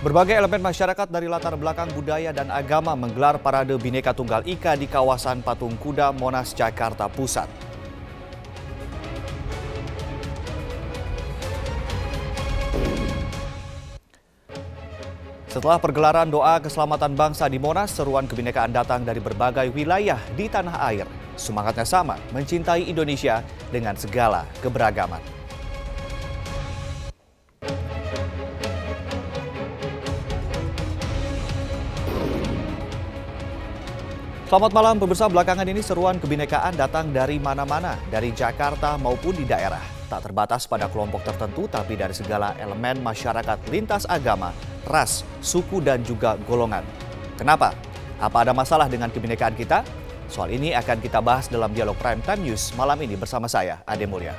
Berbagai elemen masyarakat dari latar belakang budaya dan agama menggelar parade Bhinneka Tunggal Ika di kawasan Patung Kuda Monas, Jakarta Pusat. Setelah pergelaran doa keselamatan bangsa di Monas, seruan kebinekaan datang dari berbagai wilayah di tanah air. Semangatnya sama, mencintai Indonesia dengan segala keberagaman. Selamat malam pemirsa, belakangan ini seruan kebinekaan datang dari mana-mana, dari Jakarta maupun di daerah. Tak terbatas pada kelompok tertentu, tapi dari segala elemen masyarakat lintas agama, ras, suku dan juga golongan. Kenapa? Apa ada masalah dengan kebinekaan kita? Soal ini akan kita bahas dalam Dialog Prime Time News malam ini bersama saya, Ade Mulya.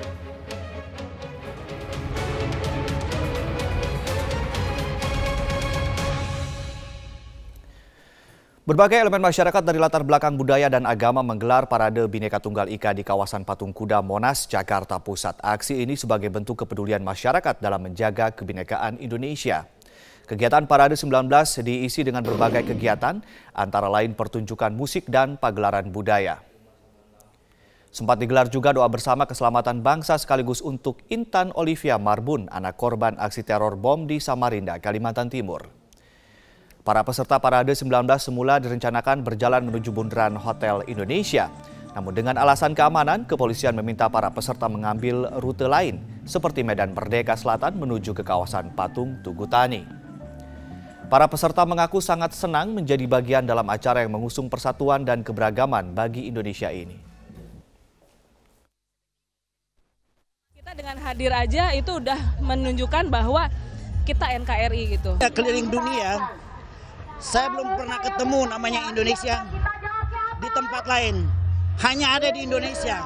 Berbagai elemen masyarakat dari latar belakang budaya dan agama menggelar parade Bhinneka Tunggal Ika di kawasan Patung Kuda Monas, Jakarta Pusat. Aksi ini sebagai bentuk kepedulian masyarakat dalam menjaga kebinekaan Indonesia. Kegiatan Parade 19 diisi dengan berbagai kegiatan, antara lain pertunjukan musik dan pagelaran budaya. Sempat digelar juga doa bersama keselamatan bangsa sekaligus untuk Intan Olivia Marbun, anak korban aksi teror bom di Samarinda, Kalimantan Timur. Para peserta Parade 19 semula direncanakan berjalan menuju bundaran Hotel Indonesia. Namun dengan alasan keamanan, kepolisian meminta para peserta mengambil rute lain, seperti Medan Merdeka Selatan menuju ke kawasan Patung Tugu Tani. Para peserta mengaku sangat senang menjadi bagian dalam acara yang mengusung persatuan dan keberagaman bagi Indonesia ini. Kita dengan hadir aja itu udah menunjukkan bahwa kita NKRI gitu. Keliling dunia, saya belum pernah ketemu namanya Indonesia di tempat lain, hanya ada di Indonesia.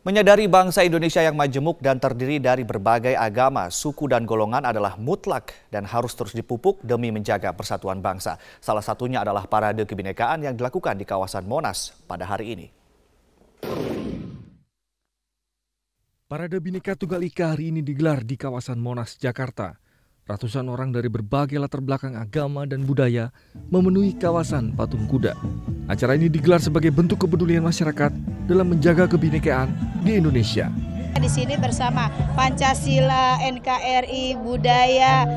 Menyadari bangsa Indonesia yang majemuk dan terdiri dari berbagai agama, suku dan golongan adalah mutlak dan harus terus dipupuk demi menjaga persatuan bangsa. Salah satunya adalah parade kebinekaan yang dilakukan di kawasan Monas pada hari ini. Parade Bhinneka Tunggal Ika hari ini digelar di kawasan Monas, Jakarta. Ratusan orang dari berbagai latar belakang agama dan budaya memenuhi kawasan Patung Kuda. Acara ini digelar sebagai bentuk kepedulian masyarakat dalam menjaga kebinekaan di Indonesia. Di sini bersama Pancasila, NKRI, budaya,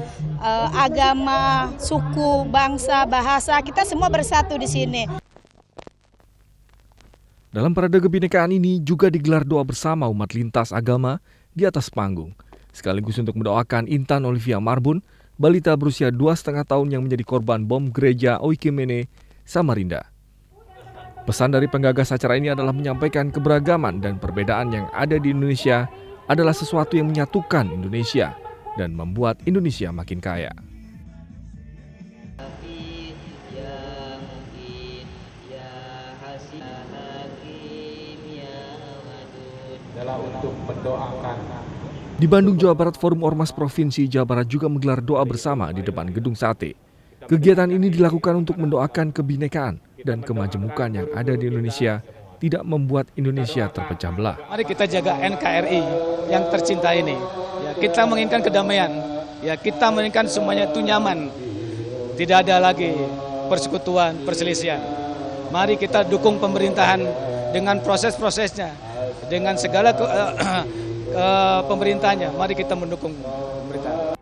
agama, suku, bangsa, bahasa, kita semua bersatu di sini. Dalam parade kebinekaan ini juga digelar doa bersama umat lintas agama di atas panggung. Sekaligus untuk mendoakan Intan Olivia Marbun, balita berusia 2,5 tahun yang menjadi korban bom gereja Oikemene, Samarinda. Pesan dari penggagas acara ini adalah menyampaikan keberagaman dan perbedaan yang ada di Indonesia adalah sesuatu yang menyatukan Indonesia dan membuat Indonesia makin kaya. Adalah untuk mendoakan. Di Bandung, Jawa Barat, Forum Ormas Provinsi Jawa Barat juga menggelar doa bersama di depan Gedung Sate. Kegiatan ini dilakukan untuk mendoakan kebinekaan dan kemajemukan yang ada di Indonesia tidak membuat Indonesia terpecah belah. Mari kita jaga NKRI yang tercinta ini. Ya, kita menginginkan kedamaian. Ya, kita menginginkan semuanya itu nyaman. Tidak ada lagi persekutuan, perselisihan. Mari kita dukung pemerintahan dengan proses-prosesnya, dengan segala pemerintahnya. Mari kita mendukung pemerintah.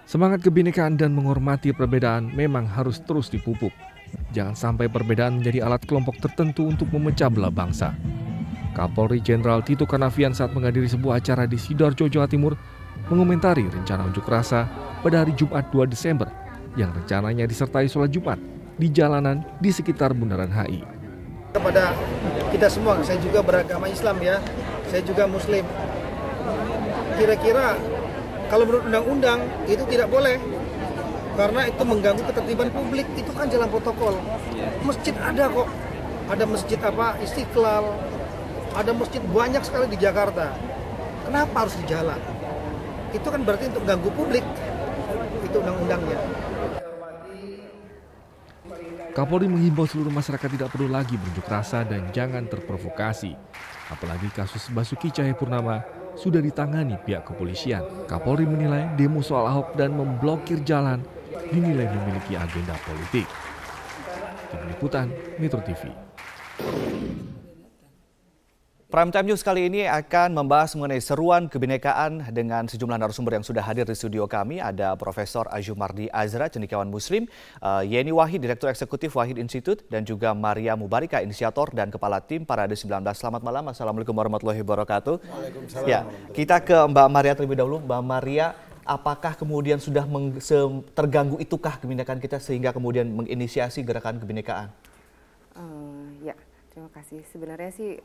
Semangat kebinekaan dan menghormati perbedaan memang harus terus dipupuk. Jangan sampai perbedaan menjadi alat kelompok tertentu untuk memecah belah bangsa. Kapolri Jenderal Tito Karnavian saat menghadiri sebuah acara di Sidoarjo, Jawa Timur, mengomentari rencana unjuk rasa pada hari Jumat 2 Desember yang rencananya disertai sholat Jumat di jalanan di sekitar Bundaran HI. Kepada kita semua, saya juga beragama Islam ya, saya juga Muslim. Kira-kira kalau menurut undang-undang itu tidak boleh, karena itu mengganggu ketertiban publik, itu kan jalan protokol. Masjid ada kok, ada masjid Istiqlal, ada masjid banyak sekali di Jakarta. Kenapa harus di jalan? Itu kan berarti untuk ganggu publik, itu undang-undangnya. Kapolri menghimbau seluruh masyarakat tidak perlu lagi berunjuk rasa dan jangan terprovokasi. Apalagi kasus Basuki Cahayapurnama sudah ditangani pihak kepolisian. Kapolri menilai demo soal Ahok dan memblokir jalan dinilai memiliki agenda politik. Tim Liputan Metro TV. Prime Time News kali ini akan membahas mengenai seruan kebinekaan dengan sejumlah narasumber yang sudah hadir di studio kami. Ada Profesor Azumardi Azra, cendekiawan Muslim, Yeni Wahid, Direktur Eksekutif Wahid Institute, dan juga Maria Mubarika, inisiator dan Kepala Tim Parade 19. Selamat malam, Assalamualaikum warahmatullahi wabarakatuh. Waalaikumsalam. Ya, kita ke Mbak Maria terlebih dahulu. Mbak Maria, apakah kemudian sudah terganggu itukah kebinekaan kita sehingga kemudian menginisiasi gerakan kebinekaan? Ya, terima kasih. Sebenarnya sih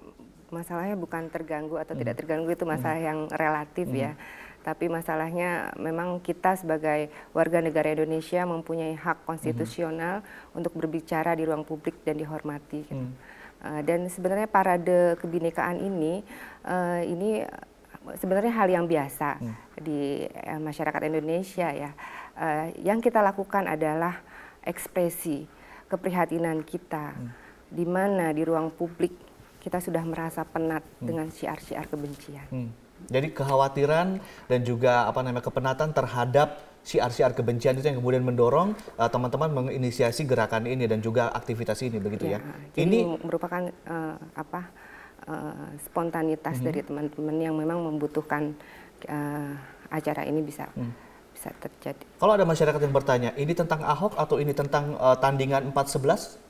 masalahnya bukan terganggu atau tidak terganggu, itu masalah yang relatif ya. Tapi masalahnya memang kita sebagai warga negara Indonesia mempunyai hak konstitusional untuk berbicara di ruang publik dan dihormati. Gitu. Dan sebenarnya parade kebinekaan ini sebenarnya hal yang biasa di masyarakat Indonesia ya. Yang kita lakukan adalah ekspresi keprihatinan kita, di mana di ruang publik kita sudah merasa penat dengan syiar-syiar kebencian. Jadi kekhawatiran dan juga kepenatan terhadap syiar-syiar kebencian itu yang kemudian mendorong teman-teman menginisiasi gerakan ini dan juga aktivitas ini, begitu ya? Ini merupakan spontanitas dari teman-teman yang memang membutuhkan acara ini bisa terjadi. Kalau ada masyarakat yang bertanya, ini tentang Ahok atau ini tentang tandingan 411?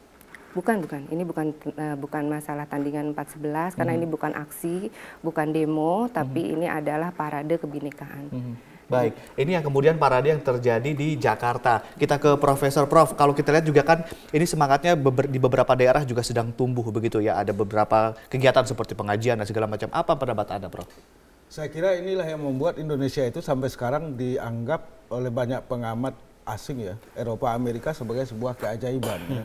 Bukan. Ini bukan masalah tandingan 411 karena ini bukan aksi, bukan demo, tapi ini adalah parade kebinekaan. Baik, ini yang kemudian parade yang terjadi di Jakarta. Kita ke Profesor. Prof, kalau kita lihat juga kan ini semangatnya di beberapa daerah juga sedang tumbuh begitu ya. Ada beberapa kegiatan seperti pengajian dan segala macam. Apa pendapat Anda, Prof? Saya kira inilah yang membuat Indonesia itu sampai sekarang dianggap oleh banyak pengamat asing ya, Eropa, Amerika sebagai sebuah keajaiban. Ya.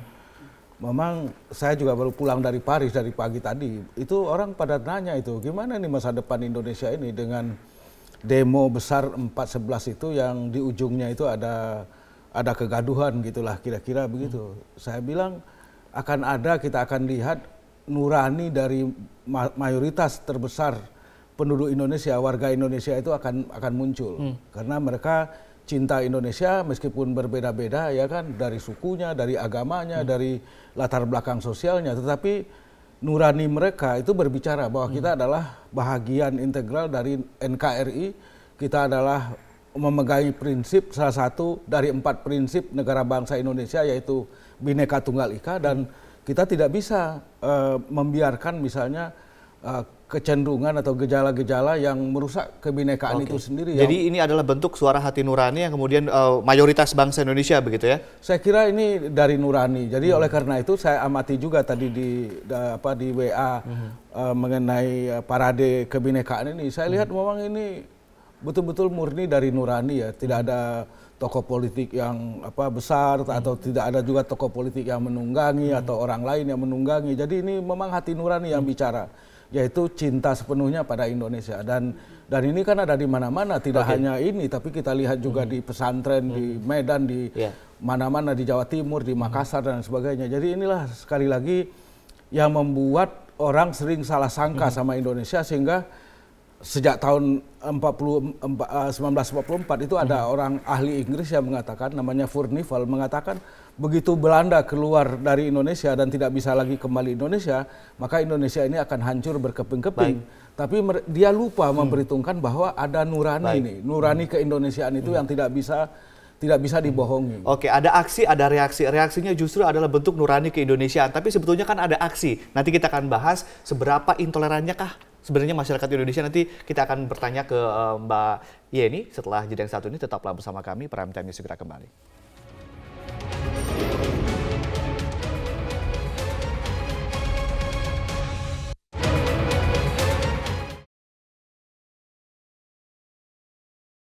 Memang saya juga baru pulang dari Paris dari pagi tadi. Itu orang pada nanya itu, gimana nih masa depan Indonesia ini dengan demo besar 411 itu yang di ujungnya itu ada kegaduhan gitulah kira-kira begitu. Saya bilang kita akan lihat nurani dari mayoritas terbesar penduduk Indonesia, warga Indonesia itu akan muncul. Karena mereka cinta Indonesia meskipun berbeda-beda ya kan, dari sukunya, dari agamanya, dari latar belakang sosialnya, tetapi nurani mereka itu berbicara bahwa kita adalah bahagian integral dari NKRI, kita adalah memegang prinsip salah satu dari 4 prinsip negara bangsa Indonesia yaitu Bhinneka Tunggal Ika, dan kita tidak bisa membiarkan misalnya kecenderungan atau gejala-gejala yang merusak kebinekaan itu sendiri. Jadi ini adalah bentuk suara hati nurani yang kemudian mayoritas bangsa Indonesia begitu ya? Saya kira ini dari nurani. Jadi oleh karena itu saya amati juga tadi di WA mengenai parade kebinekaan ini. Saya lihat memang ini betul-betul murni dari nurani ya. Tidak ada tokoh politik yang besar atau tidak ada juga tokoh politik yang menunggangi atau orang lain yang menunggangi. Jadi ini memang hati nurani yang bicara, yaitu cinta sepenuhnya pada Indonesia. Dan ini kan ada di mana-mana, tidak hanya ini, tapi kita lihat juga di pesantren, di Medan, di mana-mana di Jawa Timur, di Makassar dan sebagainya. Jadi inilah sekali lagi yang membuat orang sering salah sangka sama Indonesia, sehingga sejak tahun 1944 itu ada orang ahli Inggris yang mengatakan, namanya Furnival, mengatakan begitu Belanda keluar dari Indonesia dan tidak bisa lagi kembali Indonesia, maka Indonesia ini akan hancur berkeping-keping. Tapi dia lupa memperhitungkan bahwa ada nurani ini, nurani keindonesiaan itu yang tidak bisa dibohongi. Oke, ada aksi, ada reaksi. Reaksinya justru adalah bentuk nurani keindonesiaan. Tapi sebetulnya kan ada aksi. Nanti kita akan bahas seberapa intolerannya kah sebenarnya masyarakat Indonesia. Nanti kita akan bertanya ke Mbak Yeni setelah jeda yang satu ini. Tetaplah bersama kami, Prime Time News segera kembali.